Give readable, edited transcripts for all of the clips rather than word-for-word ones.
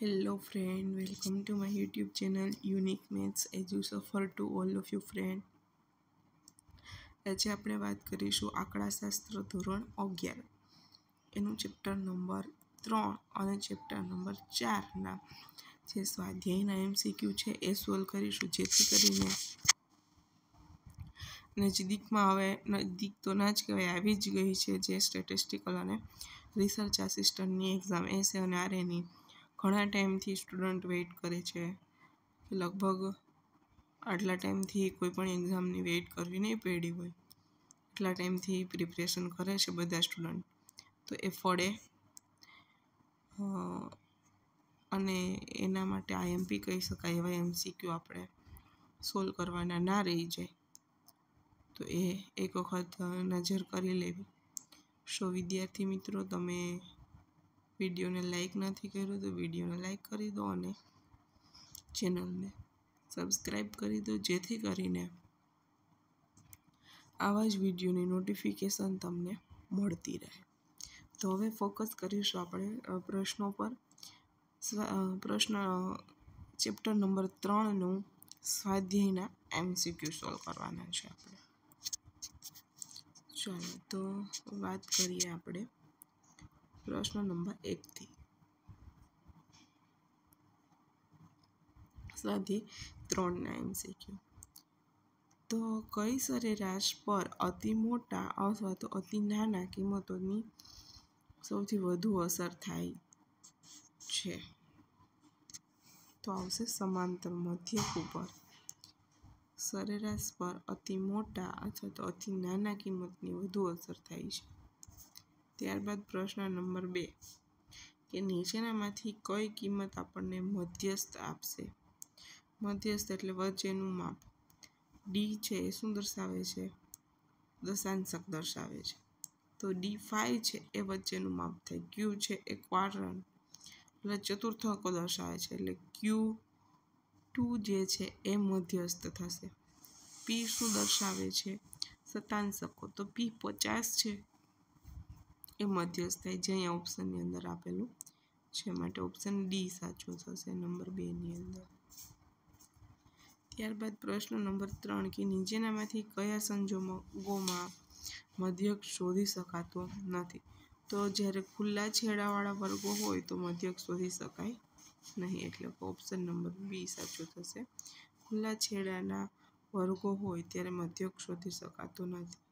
Hello friend, welcome to my YouTube channel Unique Maths as you suffer to all of you friend. આજે આપણે વાત કરીશું આંકડાશાસ્ત્ર ધોરણ 11 એનું ચેપ્ટર નંબર 3 અને ચેપ્ટર નંબર 4 ના જે સ્વાધ્યાયના MCQ છે એ સોલ્વ કરીશું, જેથી કરીને નજદીકમાં હવે નજદીક તો ના જ કહેવાય, આવી જ ગઈ છે જે સ્ટેટિસ્ટિકલ અને રિસર્ચ આસિસ્ટન્ટની એક્ઝામ એસે અને આરએની ઘણા ટાઈમથી સ્ટુડન્ટ વેઇટ કરે છે. લગભગ આટલા ટાઈમથી કોઈ પણ એક્ઝામની વેઇટ કરવી નહીં પડી હોય, એટલા ટાઈમથી પ્રિપરેશન કરે છે બધા સ્ટુડન્ટ. તો એ ફળે અને એના માટે આઈએમપી કહી શકાય એવા MCQ આપણે સોલ્વ કરવાના ના રહી જાય. તો એ એક વખત નજર કરી લેવી. વિદ્યાર્થી મિત્રો, તમે વિડીયોને લાઈક નથી કર્યું તો વિડીયોને લાઈક કરી દો અને ચેનલને સબસ્ક્રાઈબ કરી દો, જેથી કરીને આવા જ વિડીયોની નોટિફિકેશન તમને મળતી રહે. તો હવે ફોકસ કરીશું આપણે પ્રશ્નો પર. પ્રશ્ન ચેપ્ટર નંબર 3નું સ્વાધ્યાયના MCQ સોલ્વ કરવાના છે આપણે. ચાલો તો વાત કરીએ આપણે પ્રશ્ન નંબર 1 થી. સ્વાધ્યાય 3ના MCQ. તો કઈ સરેરાશ પર અતિ મોટા અથવા તો અતિ નાના કિંમતોની સૌથી વધુ અસર થાય છે? તો આવશે સમાંતર મધ્યક ઉપર સરેરાશ પર અતિ મોટા અથવા તો અતિ નાના કિંમતની વધુ અસર થાય છે. ત્યારબાદ પ્રશ્ન નંબર 2 કે નીચેનામાંથી કઈ કિંમત આપણને મધ્યસ્થ આપશે? મધ્યસ્થ એટલે વચ્ચેનું માપ. ડી છે એ શું દર્શાવે છે? દશાંશક દર્શાવે છે. તો D5 છે એ વચ્ચેનું માપ થાય. ક્યુ છે એ ક્વાડ્રન્ટ એટલે ચતુર્થકો દર્શાવે છે, એટલે Q2 જે છે એ મધ્યસ્થ થશે. પી શું દર્શાવે છે? શતાંશકો. તો P50 છે એ મધ્યસ્થ થાય, જે અહીંયા ઓપ્શનની અંદર આપેલું છે, માટે ઓપ્શન ડી સાચો થશે નંબર 2ની અંદર. ત્યારબાદ પ્રશ્ન નંબર 3 કે નીચેનામાંથી કયા સંજોગોમાં મધ્યક શોધી શકાતો નથી? તો જ્યારે ખુલ્લા છેડાવાળા વર્ગો હોય તો મધ્યક શોધી શકાય નહીં, એટલે ઓપ્શન નંબર બી સાચો થશે. ખુલ્લા છેડાના વર્ગો હોય ત્યારે મધ્યક શોધી શકાતો નથી.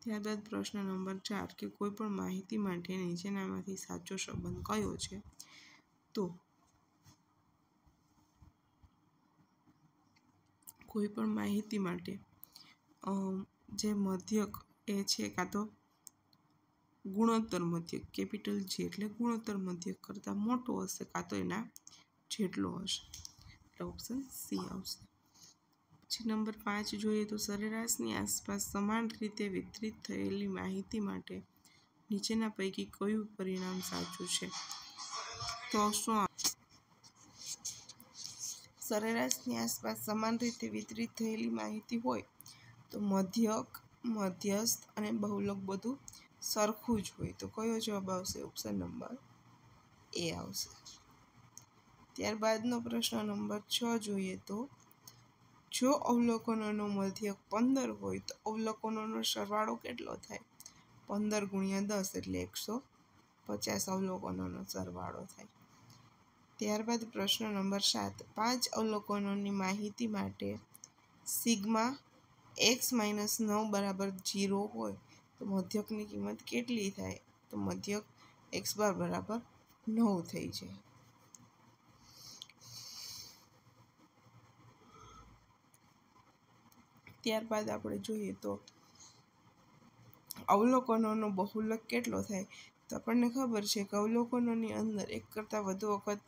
ત્યારબાદ પ્રશ્ન નંબર 4 કે કોઈ પણ માહિતી માટે નીચેનામાંથી સાચો સંબંધ કયો છે? તો કોઈ પણ માહિતી માટે જે મધ્યક એ છે કાં તો ગુણોત્તર મધ્યક, કેપિટલ G એટલે ગુણોત્તર મધ્યક કરતાં મોટો હશે કાં તો એના જેટલો હશે, એટલે ઓપ્શન સી આવશે. પછી નંબર 5 જોઈએ તો સરેરાશની આસપાસ સમાન રીતે વિતરિત થયેલી માહિતી માટે નીચેના પૈકી કયું પરિણામ સાચું છે? તો શું સરેરાશની આસપાસ સમાન રીતે વિતરિત થયેલી માહિતી હોય તો મધ્યક, મધ્યસ્થ અને બહુલક બધું સરખું જ હોય. તો કયો જવાબ આવશે? ઓપ્શન નંબર એ આવશે. ત્યારબાદનો પ્રશ્ન નંબર 6 જોઈએ તો જો અવલોકનોનો મધ્યક 15 હોય તો અવલોકનોનો સરવાળો કેટલો થાય? 15 × 10 એટલે 150 અવલોકનોનો સરવાળો થાય. ત્યારબાદ પ્રશ્ન નંબર 7 5 અવલોકનોની માહિતી માટે સિગ્મા x - 9 બરાબર 0 હોય તો મધ્યકની કિંમત કેટલી થાય? તો મધ્યક x બાર બરાબર 9 થઈ જાય. ત્યારબાદ આપણે જોઈએ તો અવલોકનોનો બહુલક કેટલો થાય? તો આપણને ખબર છે કે અવલોકનોની અંદર એક કરતાં વધુ વખત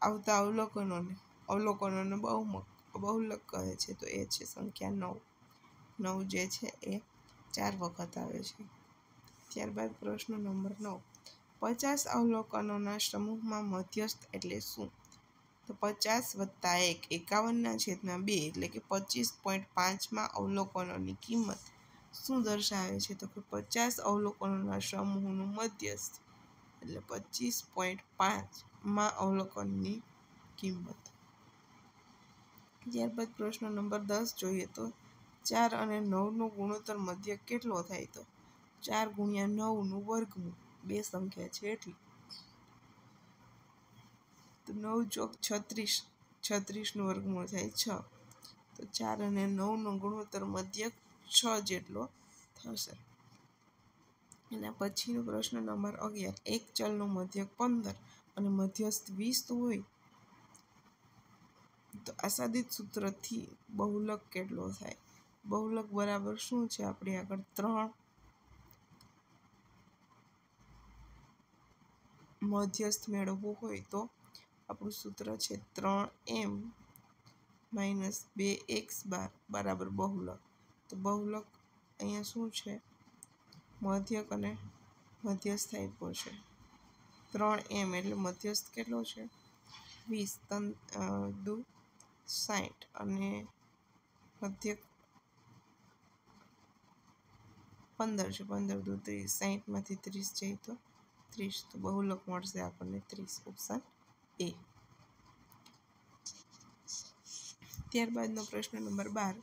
આવતા અવલોકનોને બહુલક કહે છે. તો એ છે સંખ્યા 9 જે છે એ 4 વખત આવે છે. ત્યારબાદ પ્રશ્ન નંબર 9 50 અવલોકનોના સમૂહમાં મધ્યસ્થ એટલે શું? તો 50 + 1 51/2 એટલે કે 25.5માં અવલોકનોની કિંમત શું દર્શાવે છે? તો કે 50 અવલોકનોના સમૂહનું મધ્યસ્થ એટલે 25.5 અવલોકનની કિંમત. ત્યારબાદ પ્રશ્ન નંબર 10 જોઈએ તો 4 અને 9નો ગુણોત્તર મધ્યક કેટલો થાય? તો 4 ગુણ્યા 9નું વર્ગમૂળ, બે સંખ્યા છે એટલી. તો 9 ચોક 36, 36નું વર્ગમૂળ થાય 6. તો 4 અને 9નો ગુણોત્તર મધ્યક 6 જેટલો થશે. એના પછીનો પ્રશ્ન નંબર 11, એક ચલનો મધ્યક 15 અને મધ્યસ્થ 20 હોય તો આસાદિત સૂત્રથી બહુલક કેટલો થાય? બહુલક બરાબર શું છે? આપણે આગળ 3 મધ્યસ્થ મેળવવું હોય તો આપણું સૂત્ર છે 3m - 2x બાર બરાબર બહુલક. તો બહુલક અહીંયા શું છે? મધ્યક અને મધ્યસ્થ આપ્યો છે 3m એટલે મધ્યસ્થ કેટલો છે? 20 દુ 60 અને મધ્યક 15 છે. 15 દુ 30, 60માંથી 30 જાય તો 30. તો બહુલક મળશે આપણને 30, ઓપ્શન એ. ત્યારબાદનો પ્રશ્ન નંબર 12,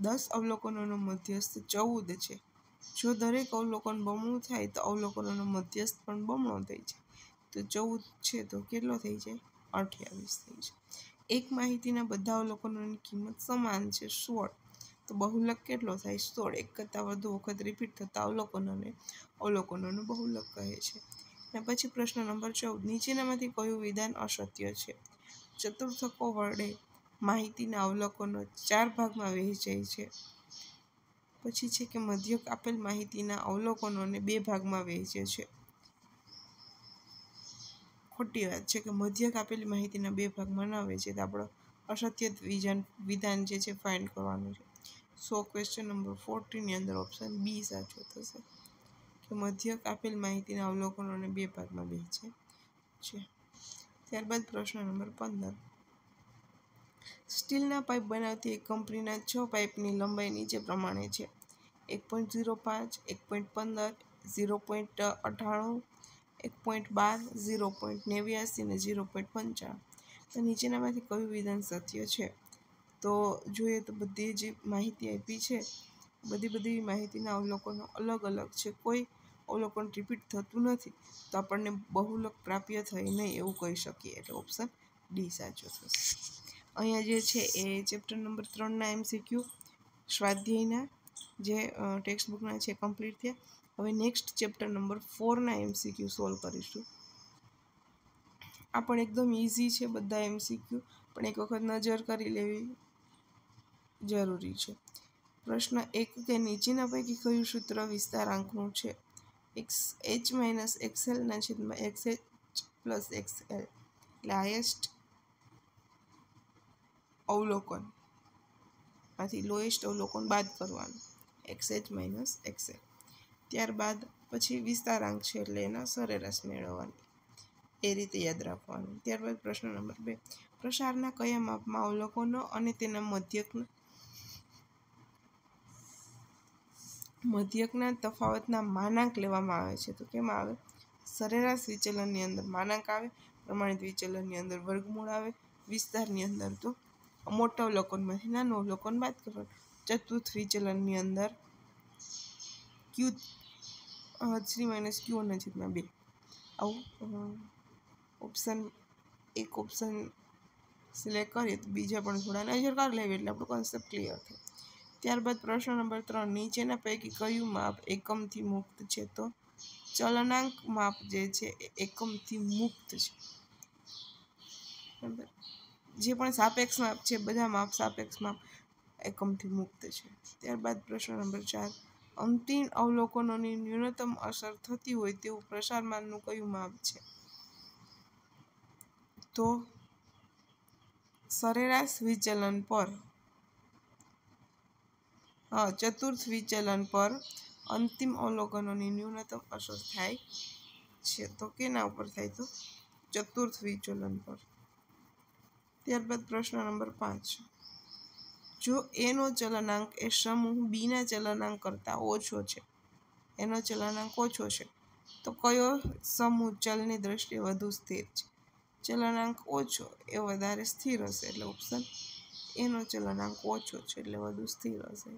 10 અવલોકનોનો મધ્યસ્થ 14 છે. જો દરેક અવલોકન બમણું થાય તો અવલોકનોનો મધ્યસ્થ પણ બમણો થઈ જાય. તો 14 છે તો કેટલો થઈ જાય? 28 થઈ જાય. એક માહિતીના બધા અવલોકનોની કિંમત સમાન છે 16. તો બહુલક કેટલો થાય? 16. એક કરતાં વધુ વખત રિપીટ થતા અવલોકનોનું બહુલક કહે છે. અને પછી પ્રશ્ન નંબર 14, નીચેનામાંથી કયું વિધાન અસત્ય છે? ચતુર્થકો વડે માહિતીના અવલોકનો 4 ભાગમાં વહેંચાય છે. પછી છે કે મધ્યક આપેલ માહિતીના અવલોકનોને 2 ભાગમાં વહેંચે છે. ખોટી વાત છે કે મધ્યક આપેલી માહિતીના 2 ભાગમાં ન વહેંચે. તો આપણો અસત્ય વિધાન જે છે ફાઇન્ડ કરવાનું છે. સો ક્વેશ્ચન નંબર 14 ની અંદર ઓપ્શન બી સાચો થશે કે મધ્યક આપેલ માહિતીના અવલોકનોને 2 ભાગમાં વહેંચે છે. ત્યારબાદ પ્રશ્ન નંબર 15, સ્ટીલના પાઇપ બનાવતી એક કંપનીના 6 પાઇપની લંબાઈ નીચે પ્રમાણે છે: 1.05, 1.15, 0.98, 1.12, 0.89 અને 0.95. તો નીચેનામાંથી કયું વિધાન સત્ય છે? તો જોઈએ તો બધી જે માહિતી આપી છે બધી માહિતીના અવલોકનો અલગ અલગ છે. કોઈ અવલોકન રિપીટ થતું નથી. તો આપણને બહુલક પ્રાપ્ય થઈ નહીં એવું કહી શકીએ. એટલે ઓપ્શન ડી સાચો થશે. અહીંયા જે છે એ ચેપ્ટર નંબર 3ના MCQ સ્વાધ્યાયના જે ટેક્સ્ટ બુકના છે કમ્પ્લીટ થયા. હવે નેક્સ્ટ ચેપ્ટર નંબર 4ના MCQ સોલ્વ કરીશું. આ પણ એકદમ ઇઝી છે બધા MCQ, પણ એક વખત નજર કરી લેવી જરૂરી છે. પ્રશ્ન 1, કે નીચેના પૈકી કયું સૂત્ર વિસ્તારાંકનું છે? h - xl ના છેદમાં xh પ્લસ xl. એટલે હાયેસ્ટ અવલોકન માંથી લોએસ્ટ અવલોકન બાદ કરવાનું, xh - xl. ત્યારબાદ પછી વિસ્તારાંક છે એટલે એના સરેરાશ મેળવવાની. એ રીતે યાદ રાખવાનું. ત્યારબાદ પ્રશ્ન નંબર 2, પ્રસારના કયા માપમાં અવલોકનો અને તેના મધ્યકના તફાવતના માનાંક લેવામાં આવે છે? તો કેમાં આવે? સરેરાશ વિચલનની અંદર માનાંક આવે, પ્રમાણિત વિચલનની અંદર વર્ગમૂળ આવે, વિસ્તારની અંદર તો મોટા અવલોકનમાંથી નાનું અવલોકન બાદ કરવાનું, ચતુર્થ વિચલનની અંદર Q3 - Q1/2. આવું ઓપ્શન સિલેક્ટ કરીએ તો બીજા પણ થોડા નજર કરી લેવી એટલે આપણો કોન્સેપ્ટ ક્લિયર થાય. ત્યારબાદ પ્રશ્ન નંબર 3, નીચેના પૈકી કયું માપ એકમથી મુક્ત છે? તો ચલનાંક માપ જે છે એ એકમથી મુક્ત છે. બરાબર, જે પણ સાપેક્ષ માપ છે બધા માપ સાપેક્ષ માપ એકમથી મુક્ત છે. ત્યારબાદ પ્રશ્ન નંબર 4, અંતિમ અવલોકનોની ન્યૂનતમ અસર થતી હોય તેવું પ્રસારમાનનું કયું માપ છે? તો સરેરાશ વિચલન પર ચતુર્થ વિચલન પર અંતિમ અવલોકનોની ન્યૂનતમ અસર થાય છે. તો કેના ઉપર થાય? તો ચતુર્થ વિચલન પર. ત્યારબાદ પ્રશ્ન નંબર 5, જો એનો ચલનાંક એ સમૂહ બીના ચલનાંક કરતાં ઓછો છે, એનો ચલનાંક ઓછો છે તો કયો સમૂહ ચલની દ્રષ્ટિએ વધુ સ્થિર છે? ચલનાંક ઓછો એ વધારે સ્થિર હશે, એટલે ઓપ્શન એનો ચલનાંક ઓછો છે એટલે વધુ સ્થિર હશે.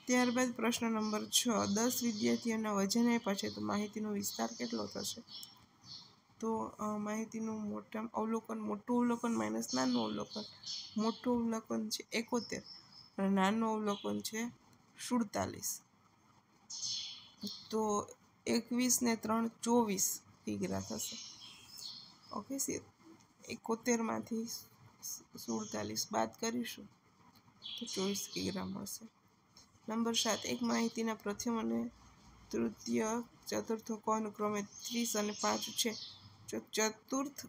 ત્યારબાદ પ્રશ્ન નંબર 6, 10 વિદ્યાર્થીઓના વજન આપ્યા છે તો માહિતીનો વિસ્તાર કેટલો થશે? તો માહિતીનું મોટું અવલોકન માઇનસ નાનું અવલોકન. મોટું અવલોકન છે 71 અને નાનું અવલોકન છે 47. તો 21 ને 3 24 કિગ્રા થશે. ઓકે, 71 માંથી 47 બાદ કરીશું તો 24 કિગ્રા મળશે. નંબર 7, એક માહિતીના પ્રથમ અને તૃતીય ચતુર્થકો અનુક્રમે 30 અને 5 છે. જો ચતુર્થ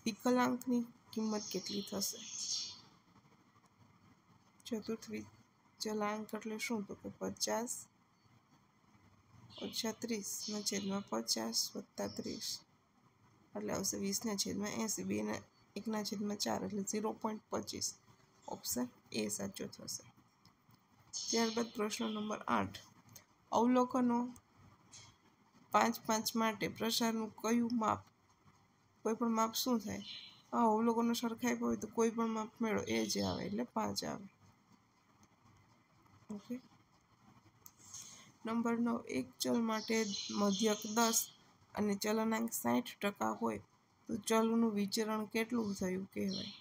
વિકલાંકની કિંમત કેટલી થશે? ચતુર્થ વિકલાંક એટલે શું? તો કે 50 ઓછા 30 ના છેદમાં 50 વત્તા 30 એટલે આવશે 20 ના છેદમાં 80. 2 ના 1 ના છેદમાં 4 એટલે 0.25. ઓપ્શન એ સાચો થશે. ત્યારબાદ પ્રશ્ન નંબર 8, અવલોકનો 5 માટે પ્રસારનું કયું માપ? કોઈ પણ માપ શું થાય? અવલોકનો સરખાઈ હોય તો કોઈ પણ માપ મેળવો એ જ આવે એટલે 5 આવે. ઓકે. નંબર 9, એક ચલ માટે મધ્યક 10 અને ચલનાંક 60% હોય તો ચલનું વિચરણ કેટલું થયું કહેવાય?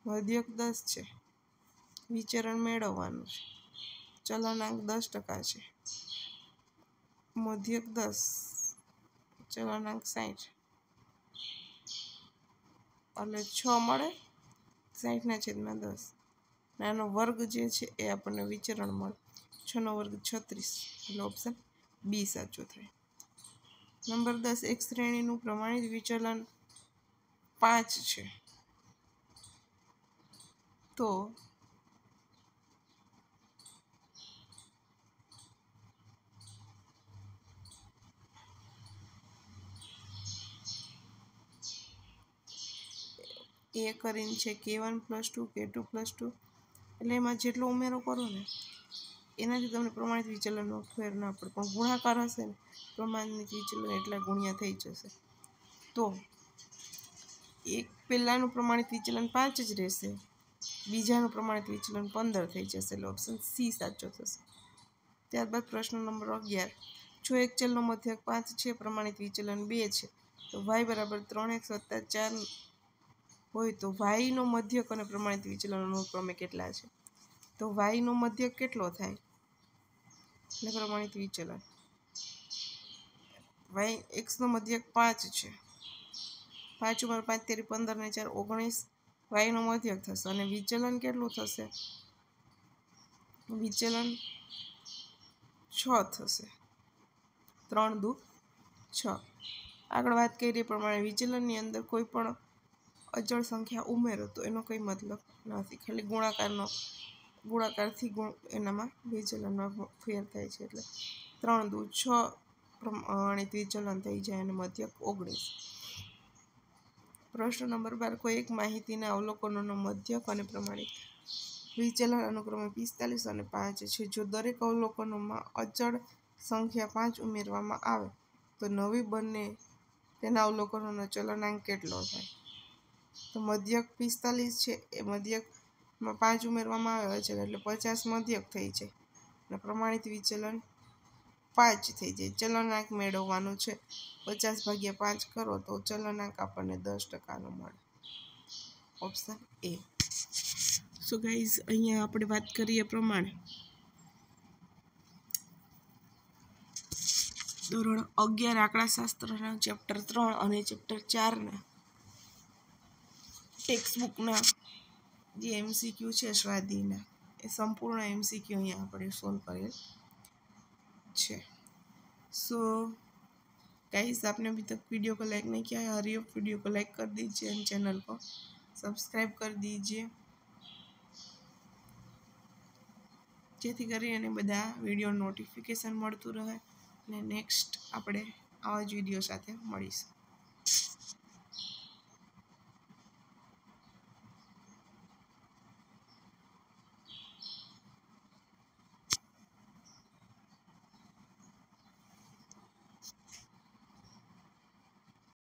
મધ્યક 10 છે, વિચરણ મેળવવાનું છે, ચલનાંક 10% છે, મધ્યક 10, ચલનાંક 60 એટલે 6 મળે. 60 ના છેદમાં 10 નાનો વર્ગ જે છે એ આપણને વિચરણ મળે. 6 નો વર્ગ 36 એટલે ઓપ્શન બી સાચો થાય. નંબર 10, એક શ્રેણીનું પ્રમાણિત વિચલન 5 છે તો એ કરીને છે k1 + 2 k2 + 2 એટલે એમાં જેટલો ઉમેરો કરો ને એનાથી તમને પ્રમાણિત વિચલનમાં ફેર ના પડે, પણ ગુણાકાર હશે ને પ્રમાણિત વિચલન એટલા ગુણ્યા થઈ જશે. તો એક પહેલાંનું પ્રમાણિત વિચલન 5 જ રહેશે, બીજાનું પ્રમાણિત વિચલન 15 થઈ જશે એટલે ઓપ્શન સી સાચો થશે. ત્યારબાદ પ્રશ્ન નંબર 11, જો એક ચલનો મધ્યક 5 છે, પ્રમાણિત વિચલન 2 છે તો y = 3x + 4 હોય તો yનો મધ્યક અને પ્રમાણિત વિચલન અનુક્રમે કેટલા છે? તો yનો મધ્યક કેટલો થાય એટલે પ્રમાણિત વિચલન xનો મધ્યક 5 છે, 5 × 5 = 15 ને 4 19 yનો મધ્યક થશે અને વિચલન કેટલું થશે? વિચલન 6 થશે. 3 દુ 6. આગળ વાત કરીએ પ્રમાણે વિચલનની અંદર કોઈ પણ અચળ સંખ્યા ઉમેરો તો એનો કંઈ મતલબ નથી, ખાલી ગુણાકારથી એનામાં વિચલનમાં ફેર થાય છે એટલે 3 દુ 6 પ્રમાણિત વિચલન થઈ જાય અને મધ્યક 19. પ્રશ્ન નંબર 12, કોઈ એક માહિતીના અવલોકનોનો મધ્યક અને પ્રમાણિત વિચલન અનુક્રમે 45 અને 5 છે. જો દરેક અવલોકનોમાં અચળ સંખ્યા 5 ઉમેરવામાં આવે તો નવી બંને તેના અવલોકનોનો ચલનાંક કેટલો થાય? તો મધ્યક 45 છે, એ મધ્યકમાં 5 ઉમેરવામાં આવે છે એટલે 50 મધ્યક થઈ જાય અને પ્રમાણિત વિચલન 5 થઈ જાય. ચલનાંક મેળવવાનું છે, 50 / 5 કરો તો ચલનાંક આપણને 10% મળે. Option A. સો ગાઈઝ, અહીંયા આપણે વાત કરીએ પ્રમાણે ધોરણ 11 આંકડાશાસ્ત્રના ચેપ્ટર 3 અને ચેપ્ટર 4ના ટેક્સ્ટબુકના જે MCQ છે સ્વાધ્યાયના, એ સંપૂર્ણ MCQ અહીંયા આપણે સોલ્વ કરેલ છે. સો गाइस, आपने अभी तक वीडियो को लाइक नहीं किया है, हरी अप वीडियो को लाइक कर दीजिए एंड चैनल को सब्सक्राइब कर दीजिए, જેથી કરીને બધા વિડીયો નોટિફિકેશન મળતું રહે અને નેક્સ્ટ આપણે આવા જ વિડીયો સાથે મળીશું.